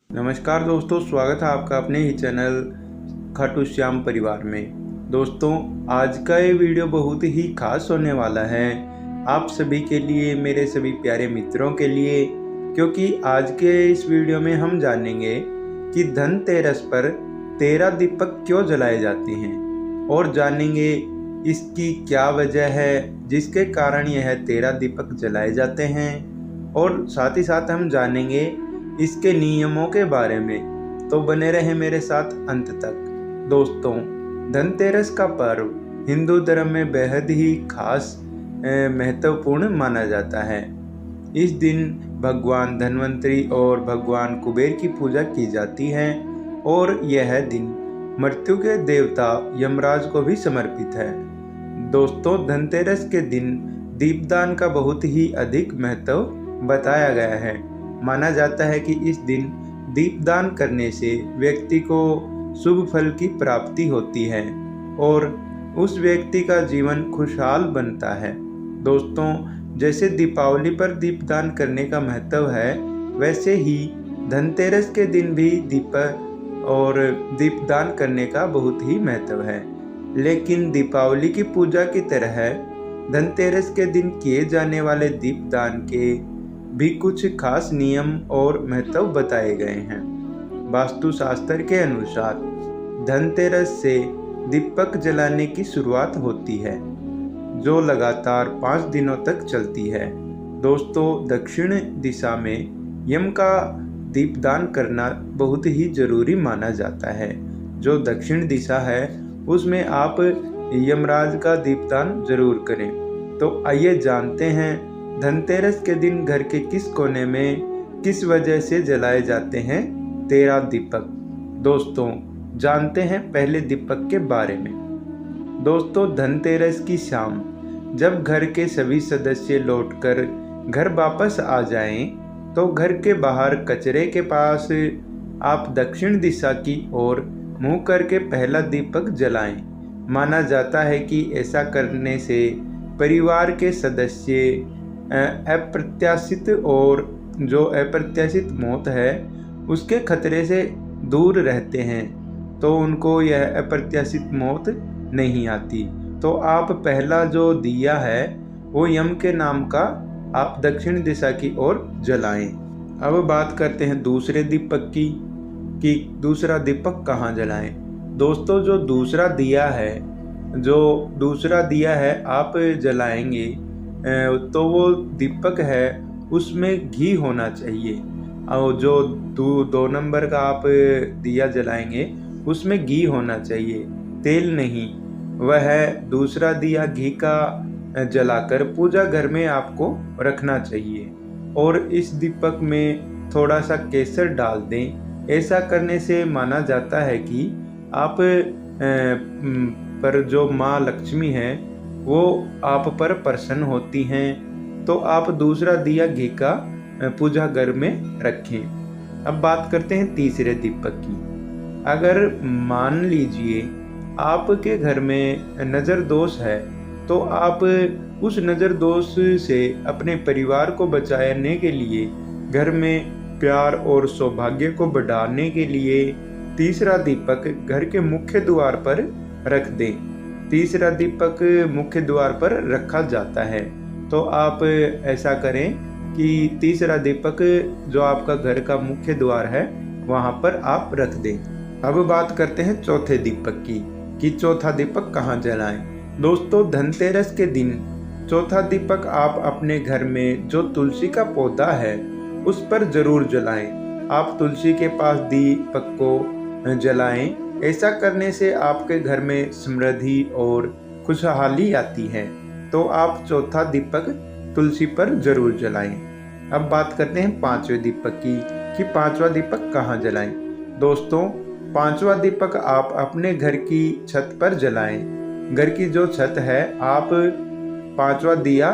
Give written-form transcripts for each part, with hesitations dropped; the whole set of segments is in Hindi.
नमस्कार दोस्तों, स्वागत है आपका अपने ही चैनल खाटू श्याम परिवार में। दोस्तों, आज का ये वीडियो बहुत ही खास होने वाला है आप सभी के लिए, मेरे सभी प्यारे मित्रों के लिए, क्योंकि आज के इस वीडियो में हम जानेंगे कि धनतेरस पर 13 दीपक क्यों जलाए जाते हैं और जानेंगे इसकी क्या वजह है जिसके कारण यह 13 दीपक जलाए जाते हैं, और साथ ही साथ हम जानेंगे इसके नियमों के बारे में। तो बने रहे मेरे साथ अंत तक। दोस्तों, धनतेरस का पर्व हिंदू धर्म में बेहद ही खास महत्वपूर्ण माना जाता है। इस दिन भगवान धन्वंतरी और भगवान कुबेर की पूजा की जाती है और यह दिन मृत्यु के देवता यमराज को भी समर्पित है। दोस्तों, धनतेरस के दिन दीपदान का बहुत ही अधिक महत्व बताया गया है। माना जाता है कि इस दिन दीपदान करने से व्यक्ति को शुभ फल की प्राप्ति होती है और उस व्यक्ति का जीवन खुशहाल बनता है। दोस्तों, जैसे दीपावली पर दीपदान करने का महत्व है, वैसे ही धनतेरस के दिन भी दीपक और दीपदान करने का बहुत ही महत्व है। लेकिन दीपावली की पूजा की तरह धनतेरस के दिन किए जाने वाले दीपदान के भी कुछ खास नियम और महत्व बताए गए हैं। वास्तुशास्त्र के अनुसार धनतेरस से दीपक जलाने की शुरुआत होती है, जो लगातार 5 दिनों तक चलती है। दोस्तों, दक्षिण दिशा में यम का दीपदान करना बहुत ही जरूरी माना जाता है। जो दक्षिण दिशा है उसमें आप यमराज का दीपदान जरूर करें। तो आइए जानते हैं धनतेरस के दिन घर के किस कोने में किस वजह से जलाए जाते हैं 13 दीपक। दोस्तों, जानते हैं पहले दीपक के बारे में। दोस्तों, धनतेरस की शाम जब घर के सभी सदस्य लौटकर घर वापस आ जाएं, तो घर के बाहर कचरे के पास आप दक्षिण दिशा की ओर मुंह करके पहला दीपक जलाएं। माना जाता है कि ऐसा करने से परिवार के सदस्य अप्रत्याशित और जो अप्रत्याशित मौत है उसके खतरे से दूर रहते हैं, तो उनको यह अप्रत्याशित मौत नहीं आती। तो आप पहला जो दिया है वो यम के नाम का आप दक्षिण दिशा की ओर जलाएं। अब बात करते हैं दूसरे दीपक की कि दूसरा दीपक कहाँ जलाएं। दोस्तों, जो दूसरा दिया है आप जलाएंगे तो वो दीपक है उसमें घी होना चाहिए, और जो 2 नंबर का आप दिया जलाएंगे उसमें घी होना चाहिए, तेल नहीं। वह दूसरा दिया घी का जलाकर पूजा घर में आपको रखना चाहिए और इस दीपक में थोड़ा सा केसर डाल दें। ऐसा करने से माना जाता है कि आप पर जो माँ लक्ष्मी है वो आप पर प्रसन्न होती हैं। तो आप दूसरा दिया घी का पूजा घर में रखें। अब बात करते हैं तीसरे दीपक की। अगर मान लीजिए आपके घर में नज़र दोष है, तो आप उस नज़र दोष से अपने परिवार को बचाने के लिए, घर में प्यार और सौभाग्य को बढ़ाने के लिए तीसरा दीपक घर के मुख्य द्वार पर रख दें। तीसरा दीपक मुख्य द्वार पर रखा जाता है, तो आप ऐसा करें कि तीसरा दीपक जो आपका घर का मुख्य द्वार है वहां पर आप रख दें। अब बात करते हैं चौथे दीपक की कि चौथा दीपक कहाँ जलाएं। दोस्तों, धनतेरस के दिन चौथा दीपक आप अपने घर में जो तुलसी का पौधा है उस पर जरूर जलाएं। आप तुलसी के पास दीपक को जलाएं। ऐसा करने से आपके घर में समृद्धि और खुशहाली आती है। तो आप चौथा दीपक तुलसी पर जरूर जलाएं। अब बात करते हैं पांचवें दीपक की कि पांचवा दीपक कहाँ जलाएं। दोस्तों, पांचवा दीपक आप अपने घर की छत पर जलाएं। घर की जो छत है आप पांचवा दिया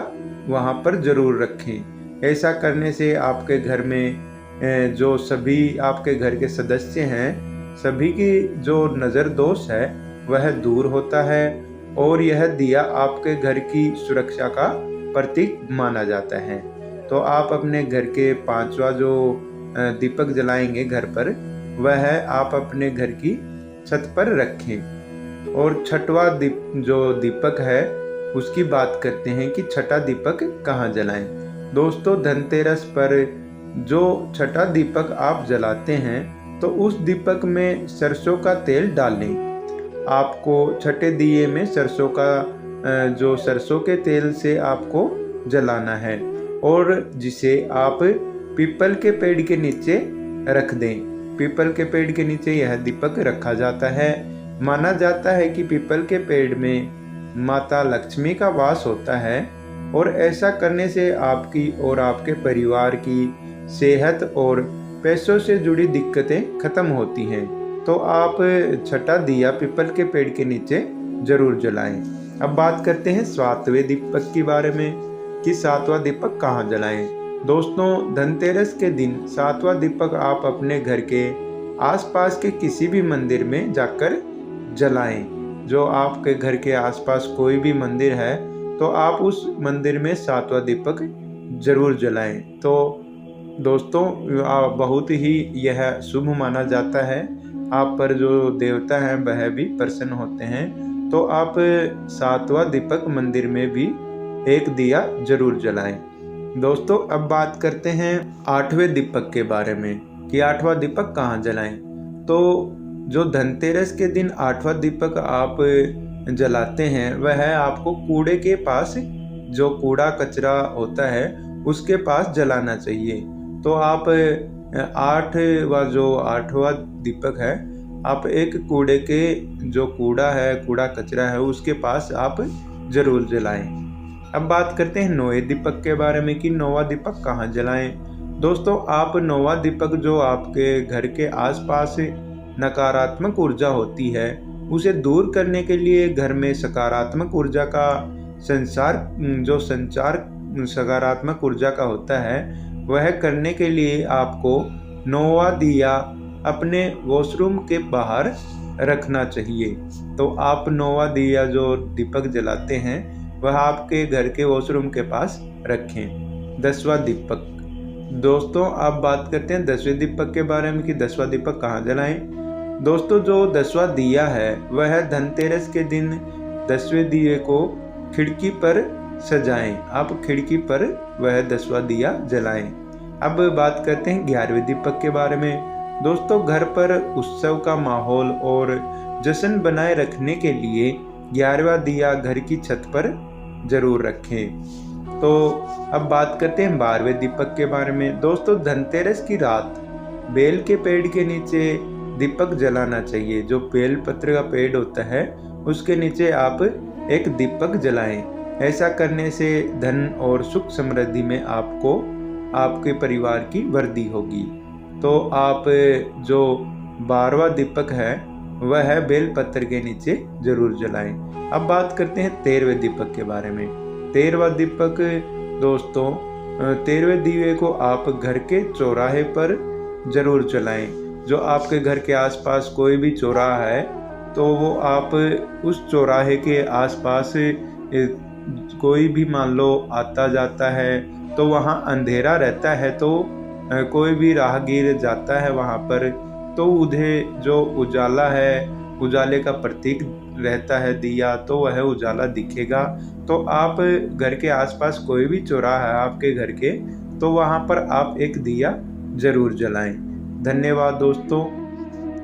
वहां पर जरूर रखें। ऐसा करने से आपके घर में जो सभी आपके घर के सदस्य हैं सभी की जो नज़र दोष है वह दूर होता है और यह दिया आपके घर की सुरक्षा का प्रतीक माना जाता है। तो आप अपने घर के पांचवा जो दीपक जलाएंगे घर पर, वह आप अपने घर की छत पर रखें। और छठवां जो दीपक है उसकी बात करते हैं कि छठा दीपक कहाँ जलाएं। दोस्तों, धनतेरस पर जो छठा दीपक आप जलाते हैं तो उस दीपक में सरसों का तेल डालें। आपको छठे दिए में सरसों के तेल से आपको जलाना है और जिसे आप पीपल के पेड़ के नीचे रख दें। पीपल के पेड़ के नीचे यह दीपक रखा जाता है। माना जाता है कि पीपल के पेड़ में माता लक्ष्मी का वास होता है और ऐसा करने से आपकी और आपके परिवार की सेहत और पैसों से जुड़ी दिक्कतें खत्म होती हैं। तो आप छठा दिया पीपल के पेड़ के नीचे जरूर जलाएं। अब बात करते हैं सातवें दीपक के बारे में कि सातवां दीपक कहाँ जलाएं। दोस्तों, धनतेरस के दिन सातवां दीपक आप अपने घर के आसपास के किसी भी मंदिर में जाकर जलाएं। जो आपके घर के आसपास कोई भी मंदिर है तो आप उस मंदिर में सातवां दीपक जरूर जलाएं। तो दोस्तों, बहुत ही यह शुभ माना जाता है। आप पर जो देवता हैं वह भी प्रसन्न होते हैं। तो आप सातवां दीपक मंदिर में भी एक दिया जरूर जलाएं। दोस्तों, अब बात करते हैं आठवें दीपक के बारे में कि आठवां दीपक कहाँ जलाएं। तो जो धनतेरस के दिन आठवां दीपक आप जलाते हैं वह आपको कूड़े के पास, जो कूड़ा कचरा होता है उसके पास जलाना चाहिए। तो आप आठवां दीपक है, आप एक कूड़े के जो कूड़ा है, कूड़ा कचरा है, उसके पास आप जरूर जलाएं। अब बात करते हैं नौवें दीपक के बारे में कि नौवां दीपक कहाँ जलाएं। दोस्तों, आप नौवां दीपक जो आपके घर के आसपास नकारात्मक ऊर्जा होती है उसे दूर करने के लिए घर में सकारात्मक ऊर्जा का संचार सकारात्मक ऊर्जा का होता है, वह करने के लिए आपको नौवां दिया अपने वॉशरूम के बाहर रखना चाहिए। तो आप नौवां दिया जो दीपक जलाते हैं वह आपके घर के वॉशरूम के पास रखें। 10वां दीपक। दोस्तों, अब बात करते हैं 10वें दीपक के बारे में कि 10वां दीपक कहाँ जलाएं। दोस्तों, जो 10वां दिया है वह धनतेरस के दिन 10वें दिए को खिड़की पर सजाएं। आप खिड़की पर वह 10वां दिया जलाएं। अब बात करते हैं 11वें दीपक के बारे में। दोस्तों, घर पर उत्सव का माहौल और जश्न बनाए रखने के लिए 11वां दिया घर की छत पर जरूर रखें। तो अब बात करते हैं 12वें दीपक के बारे में। दोस्तों, धनतेरस की रात बेल के पेड़ के नीचे दीपक जलाना चाहिए। जो बेल पत्र का पेड़ होता है उसके नीचे आप एक दीपक जलाएं। ऐसा करने से धन और सुख समृद्धि में आपको आपके परिवार की वृद्धि होगी। तो आप जो 12वां दीपक है वह बेल पत्र के नीचे जरूर जलाएं। अब बात करते हैं 13वें दीपक के बारे में। 13वां दीपक दोस्तों, 13वें दिए को आप घर के चौराहे पर जरूर जलाएं। जो आपके घर के आसपास कोई भी चौराहा है तो वो आप उस चौराहे के आसपास कोई भी मान लो आता जाता है तो वहाँ अंधेरा रहता है, तो कोई भी राहगीर जाता है वहाँ पर तो उन्हें जो उजाला है, उजाले का प्रतीक रहता है दिया, तो वह उजाला दिखेगा। तो आप घर के आसपास कोई भी चौराहा है आपके घर के, तो वहाँ पर आप एक दिया जरूर जलाएं। धन्यवाद दोस्तों।